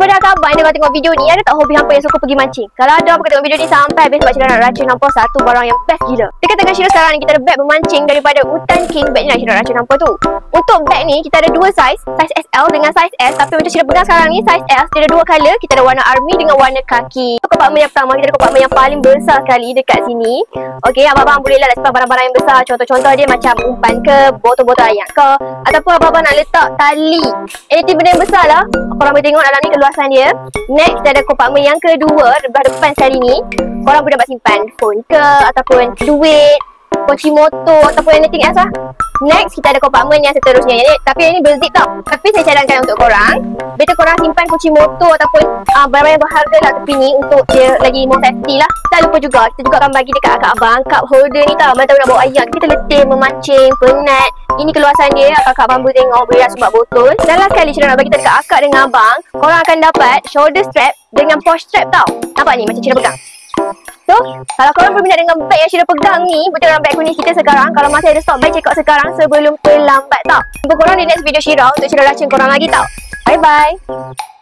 Daripada abang yang tengok video ni, ada tak hobi hampa yang suka pergi mancing? Kalau ada, apa tengok video ni sampai habis sebab Syirah nak racun hampa satu barang yang best gila. Dekat-dekat Syirah sekarang ni kita ada beg memancing daripada Utan King. Beg ni nak Syirah racun hampa tu. Untuk beg ni kita ada dua saiz SL dengan saiz S. Tapi macam Syirah pegang sekarang ni saiz S, dia ada dua colour. Kita ada warna army dengan warna kaki. Untuk kompartmen yang pertama, kita ada kompartmen yang paling besar sekali dekat sini. Okey, abang-abang boleh lah simpan barang-barang yang besar. Contoh-contoh dia macam umpan ke, botol-botol air ke, ataupun abang-abang nak letak tali, anything benda yang besar lah. Korang boleh tengok dalam ni keluasan dia. Next, kita ada kompartmen yang kedua, belah depan sekali ni. Korang boleh dapat simpan phone ke, ataupun duit, kunci motor, ataupun anything else lah. Next, kita ada kompartmen yang seterusnya. Tapi yang ni berzip tau. Tapi saya cadangkan untuk korang, better korang simpan kunci motor ataupun barang yang berharga lah tepi ni untuk dia lagi more safety lah. Tak lupa juga, kita juga akan bagi dekat akak abang cup holder ni tau. Mana tahu nak bawa ayam, kita letih, memancing, penat. Ini keluasan dia, akak abang boleh tengok, boleh rasa sebab botol. Dan last kali Syirah nak bagi dekat akak dengan abang, korang akan dapat shoulder strap dengan pouch strap tau. Nampak ni macam Syirah pegang. So, kalau korang berminat dengan beg yang Syirah pegang ni, betul dalam beg kuning kita sekarang, kalau masih ada stok beg, check out sekarang sebelum terlambat tau. Jumpa korang di next video Syirah untuk Syirah racun korang lagi tau. Bye bye.